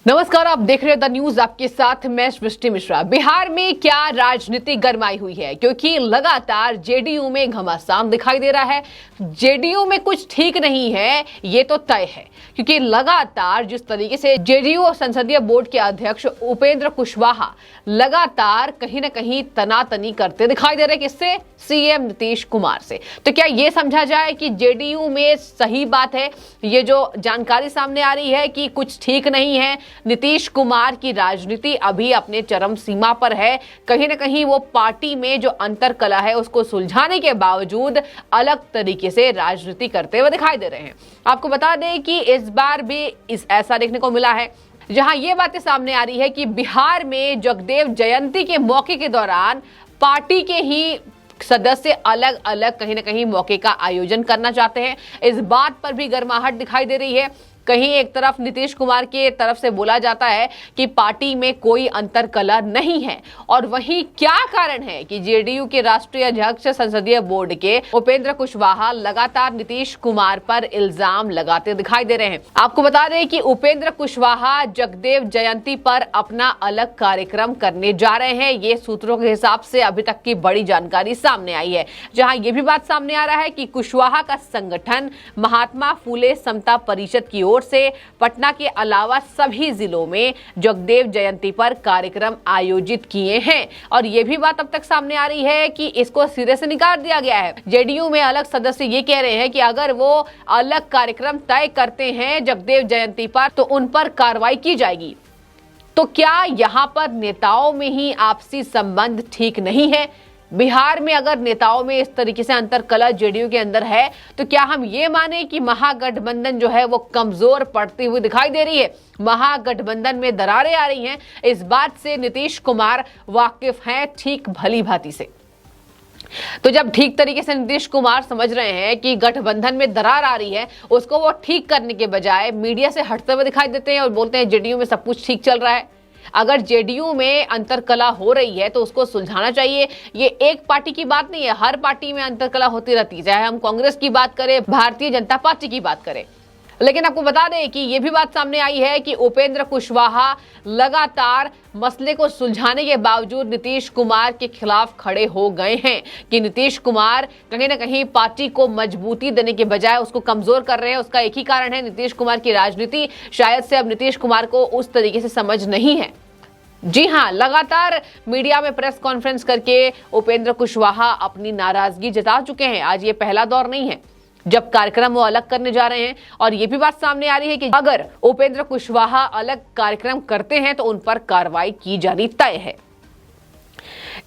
नमस्कार, आप देख रहे हैं द न्यूज, आपके साथ मैं सृष्टि मिश्रा। बिहार में क्या राजनीति गरमाई हुई है, क्योंकि लगातार जेडीयू में घमासान दिखाई दे रहा है। जेडीयू में कुछ ठीक नहीं है, ये तो तय है, क्योंकि लगातार जिस तरीके से जेडीयू संसदीय बोर्ड के अध्यक्ष उपेंद्र कुशवाहा लगातार कहीं ना कहीं तनातनी करते दिखाई दे रहे हैं। किससे? सीएम नीतीश कुमार से। तो क्या ये समझा जाए कि जेडीयू में सही बात है? ये जो जानकारी सामने आ रही है कि कुछ ठीक नहीं है, नीतीश कुमार की राजनीति अभी अपने चरम सीमा पर है। कहीं ना कहीं वो पार्टी में जो अंतरकलह है उसको सुलझाने के बावजूद अलग तरीके से राजनीति करते हुए दिखाई दे रहे हैं। आपको बता दें कि इस बार भी ऐसा देखने को मिला है, जहां ये बातें सामने आ रही है कि बिहार में जगदेव जयंती के मौके के दौरान पार्टी के ही सदस्य अलग अलग कहीं ना कहीं मौके का आयोजन करना चाहते हैं। इस बात पर भी गर्माहट दिखाई दे रही है। कहीं एक तरफ नीतीश कुमार के तरफ से बोला जाता है कि पार्टी में कोई अंतरकलह नहीं है, और वहीं क्या कारण है कि जेडीयू के राष्ट्रीय अध्यक्ष संसदीय बोर्ड के उपेंद्र कुशवाहा लगातार नीतीश कुमार पर इल्जाम लगाते दिखाई दे रहे हैं। आपको बता दें कि उपेंद्र कुशवाहा जगदेव जयंती पर अपना अलग कार्यक्रम करने जा रहे हैं। ये सूत्रों के हिसाब से अभी तक की बड़ी जानकारी सामने आई है, जहां ये भी बात सामने आ रहा है कि कुशवाहा का संगठन महात्मा फूले समता परिषद की ओर से पटना के अलावा सभी जिलों में जगदेव जयंती पर कार्यक्रम आयोजित किए हैं। और यह भी बात अब तक सामने आ रही है कि इसको सिरे से निकाल दिया गया है। जेडीयू में अलग सदस्य ये कह रहे हैं कि अगर वो अलग कार्यक्रम तय करते हैं जगदेव जयंती पर तो उन पर कार्रवाई की जाएगी। तो क्या यहां पर नेताओं में ही आपसी संबंध ठीक नहीं है? बिहार में अगर नेताओं में इस तरीके से अंतरकलह जेडीयू के अंदर है, तो क्या हम ये माने कि महागठबंधन जो है वो कमजोर पड़ती हुई दिखाई दे रही है? महागठबंधन में दरारें आ रही हैं, इस बात से नीतीश कुमार वाकिफ हैं ठीक भली भांति से। तो जब ठीक तरीके से नीतीश कुमार समझ रहे हैं कि गठबंधन में दरार आ रही है, उसको वो ठीक करने के बजाय मीडिया से हटते हुए दिखाई देते हैं और बोलते हैं जेडीयू में सब कुछ ठीक चल रहा है। अगर जेडीयू में अंतरकलह हो रही है तो उसको सुलझाना चाहिए। ये एक पार्टी की बात नहीं है, हर पार्टी में अंतरकलह होती रहती है, चाहे हम कांग्रेस की बात करें, भारतीय जनता पार्टी की बात करें। लेकिन आपको बता दें कि यह भी बात सामने आई है कि उपेंद्र कुशवाहा लगातार मसले को सुलझाने के बावजूद नीतीश कुमार के खिलाफ खड़े हो गए हैं, कि नीतीश कुमार कहीं ना कहीं पार्टी को मजबूती देने के बजाय उसको कमजोर कर रहे हैं। उसका एक ही कारण है, नीतीश कुमार की राजनीति शायद से अब नीतीश कुमार को उस तरीके से समझ नहीं है। जी हां, लगातार मीडिया में प्रेस कॉन्फ्रेंस करके उपेंद्र कुशवाहा अपनी नाराजगी जता चुके हैं। आज ये पहला दौर नहीं है जब कार्यक्रम वो अलग करने जा रहे हैं, और ये भी बात सामने आ रही है कि अगर उपेंद्र कुशवाहा अलग कार्यक्रम करते हैं तो उन पर कार्रवाई की जानी तय है।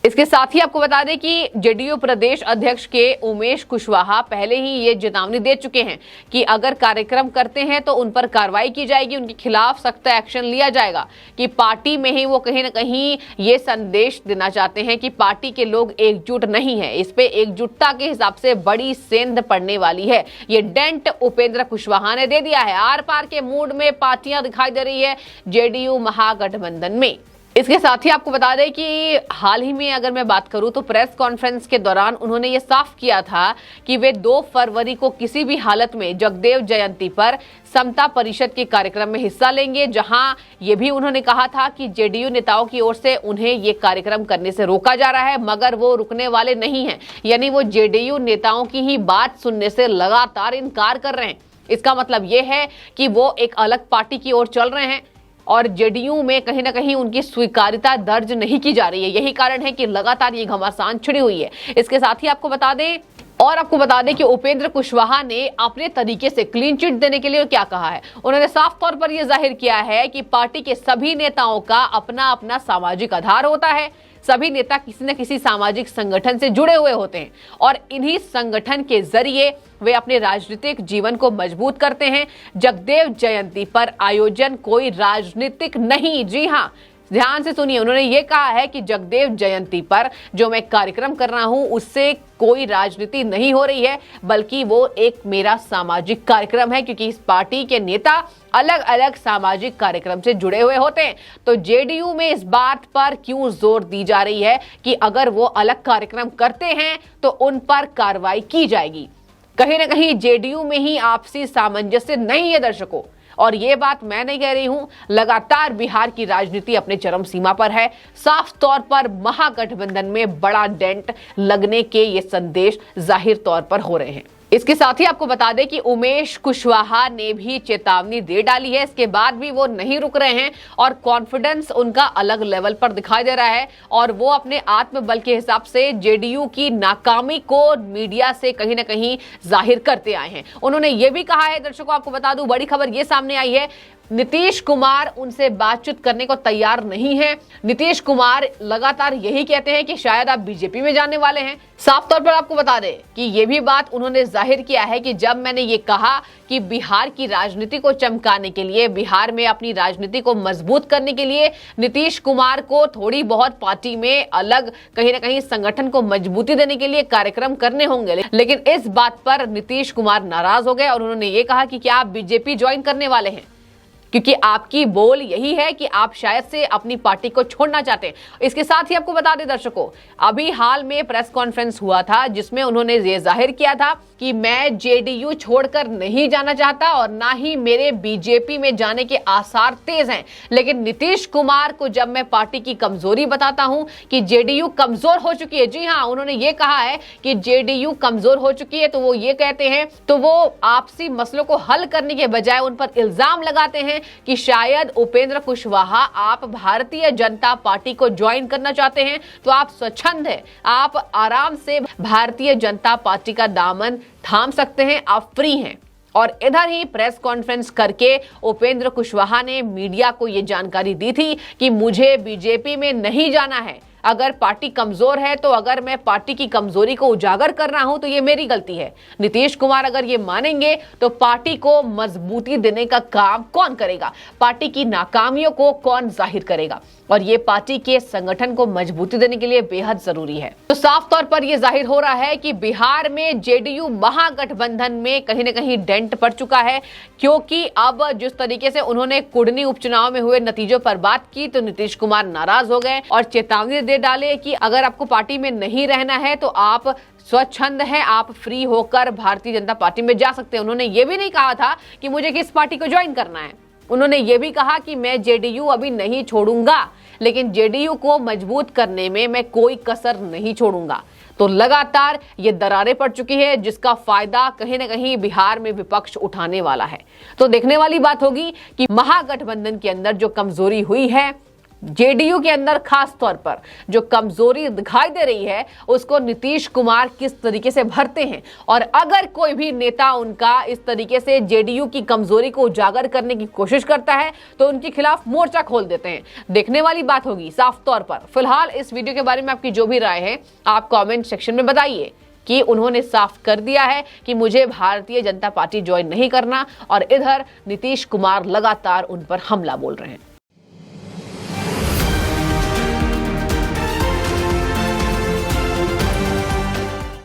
इसके साथ ही आपको बता दें कि जेडीयू प्रदेश अध्यक्ष के उमेश कुशवाहा पहले ही ये चेतावनी दे चुके हैं कि अगर कार्यक्रम करते हैं तो उन पर कार्रवाई की जाएगी, उनके खिलाफ सख्त एक्शन लिया जाएगा। कि पार्टी में ही वो कहीं ना कहीं ये संदेश देना चाहते हैं कि पार्टी के लोग एकजुट नहीं है। इस पे एकजुटता के हिसाब से बड़ी सेंध पड़ने वाली है। ये डेंट उपेंद्र कुशवाहा ने दे दिया है। आर पार के मूड में पार्टियां दिखाई दे रही है जेडीयू महागठबंधन में। इसके साथ ही आपको बता दें कि हाल ही में अगर मैं बात करूं तो प्रेस कॉन्फ्रेंस के दौरान उन्होंने ये साफ किया था कि वे 2 फरवरी को किसी भी हालत में जगदेव जयंती पर समता परिषद के कार्यक्रम में हिस्सा लेंगे, जहां ये भी उन्होंने कहा था कि जेडीयू नेताओं की ओर से उन्हें ये कार्यक्रम करने से रोका जा रहा है, मगर वो रुकने वाले नहीं हैं। यानी वो जेडीयू नेताओं की ही बात सुनने से लगातार इनकार कर रहे हैं। इसका मतलब ये है कि वो एक अलग पार्टी की ओर चल रहे हैं और जेडीयू में कहीं ना कहीं उनकी स्वीकार्यता दर्ज नहीं की जा रही है। यही कारण है कि लगातार ये घमासान छिड़ी हुई है। इसके साथ ही आपको बता दें कि उपेंद्र कुशवाहा ने अपने तरीके से क्लीन चिट देने के लिए क्या कहा है। उन्होंने साफ तौर पर यह जाहिर किया है कि पार्टी के सभी नेताओं का अपना अपना सामाजिक आधार होता है। सभी नेता किसी न किसी सामाजिक संगठन से जुड़े हुए होते हैं और इन्हीं संगठन के जरिए वे अपने राजनीतिक जीवन को मजबूत करते हैं। जगदेव जयंती पर आयोजन कोई राजनीतिक नहीं। जी हां, ध्यान से सुनिए, उन्होंने ये कहा है कि जगदेव जयंती पर जो मैं कार्यक्रम कर रहा हूं उससे कोई राजनीति नहीं हो रही है, बल्कि वो एक मेरा सामाजिक कार्यक्रम है, क्योंकि इस पार्टी के नेता अलग अलग सामाजिक कार्यक्रम से जुड़े हुए होते हैं। तो जेडीयू में इस बात पर क्यों जोर दी जा रही है कि अगर वो अलग कार्यक्रम करते हैं तो उन पर कार्रवाई की जाएगी? कहीं ना कहीं जेडीयू में ही आपसी सामंजस्य नहीं है दर्शकों। और ये बात मैं नहीं कह रही हूं, लगातार बिहार की राजनीति अपने चरम सीमा पर है। साफ तौर पर महागठबंधन में बड़ा डेंट लगने के ये संदेश जाहिर तौर पर हो रहे हैं। इसके साथ ही आपको बता दें कि उमेश कुशवाहा ने भी चेतावनी दे डाली है। इसके बाद भी वो नहीं रुक रहे हैं और कॉन्फिडेंस उनका अलग लेवल पर दिखाई दे रहा है और वो अपने आत्मबल के हिसाब से जेडीयू की नाकामी को मीडिया से कहीं ना कहीं जाहिर करते आए हैं। उन्होंने ये भी कहा है, दर्शकों आपको बता दूं, बड़ी खबर ये सामने आई है, नीतीश कुमार उनसे बातचीत करने को तैयार नहीं है। नीतीश कुमार लगातार यही कहते हैं कि शायद आप बीजेपी में जाने वाले हैं। साफ तौर पर आपको बता दें कि ये भी बात उन्होंने जाहिर किया है कि जब मैंने ये कहा कि बिहार की राजनीति को चमकाने के लिए, बिहार में अपनी राजनीति को मजबूत करने के लिए नीतीश कुमार को थोड़ी बहुत पार्टी में अलग कहीं ना कहीं संगठन को मजबूती देने के लिए कार्यक्रम करने होंगे, लेकिन इस बात पर नीतीश कुमार नाराज हो गए और उन्होंने ये कहा कि क्या आप बीजेपी ज्वाइन करने वाले हैं, क्योंकि आपकी बोल यही है कि आप शायद से अपनी पार्टी को छोड़ना चाहते हैं। इसके साथ ही आपको बता दें दर्शकों, अभी हाल में प्रेस कॉन्फ्रेंस हुआ था जिसमें उन्होंने ये जाहिर किया था कि मैं जेडीयू छोड़कर नहीं जाना चाहता और ना ही मेरे बीजेपी में जाने के आसार तेज हैं। लेकिन नीतीश कुमार को जब मैं पार्टी की कमजोरी बताता हूं कि जेडीयू कमजोर हो चुकी है, जी हां, उन्होंने ये कहा है कि जेडीयू कमजोर हो चुकी है, तो वो ये कहते हैं, तो वो आपसी मसलों को हल करने के बजाय उन पर इल्जाम लगाते हैं कि शायद उपेंद्र कुशवाहा आप भारतीय जनता पार्टी को ज्वाइन करना चाहते हैं, तो आप स्वच्छंद हैं, आप आराम से भारतीय जनता पार्टी का दामन थाम सकते हैं, आप फ्री हैं। और इधर ही प्रेस कॉन्फ्रेंस करके उपेंद्र कुशवाहा ने मीडिया को यह जानकारी दी थी कि मुझे बीजेपी में नहीं जाना है। अगर पार्टी कमजोर है तो अगर मैं पार्टी की कमजोरी को उजागर कर रहा हूं तो ये मेरी गलती है। नीतीश कुमार अगर ये मानेंगे तो पार्टी को मजबूती देने का काम कौन करेगा, पार्टी की नाकामियों को कौन जाहिर करेगा, और ये पार्टी के संगठन को मजबूती देने के लिए बेहद जरूरी है। तो साफ तौर पर यह जाहिर हो रहा है कि बिहार में जेडीयू महागठबंधन में कहीं ना कहीं डेंट पड़ चुका है, क्योंकि अब जिस तरीके से उन्होंने कुडनी उपचुनाव में हुए नतीजों पर बात की तो नीतीश कुमार नाराज हो गए और चेतावनी दे डाले कि अगर आपको पार्टी में नहीं रहना है तो आप स्वच्छंद हैं, आप फ्री होकर भारतीय जनता पार्टी में जा सकते हैं। उन्होंने ये भी नहीं कहा था कि मुझे किस पार्टी को ज्वाइन करना है, उन्होंने ये भी कहा कि मैं जेडीयू अभी नहीं छोड़ूंगा, लेकिन जेडीयू को मजबूत करने में मैं कोई कसर नहीं छोड़ूंगा। तो लगातार ये दरारें पड़ चुकी है जिसका फायदा कहीं ना कहीं बिहार में विपक्ष उठाने वाला है। तो देखने वाली बात होगी कि महागठबंधन के अंदर जो कमजोरी हुई है, जेडीयू के अंदर खास तौर पर जो कमजोरी दिखाई दे रही है, उसको नीतीश कुमार किस तरीके से भरते हैं, और अगर कोई भी नेता उनका इस तरीके से जेडीयू की कमजोरी को उजागर करने की कोशिश करता है तो उनके खिलाफ मोर्चा खोल देते हैं। देखने वाली बात होगी साफ तौर पर। फिलहाल इस वीडियो के बारे में आपकी जो भी राय है आप कमेंट सेक्शन में बताइए कि उन्होंने साफ कर दिया है कि मुझे भारतीय जनता पार्टी ज्वाइन नहीं करना, और इधर नीतीश कुमार लगातार उन पर हमला बोल रहे हैं।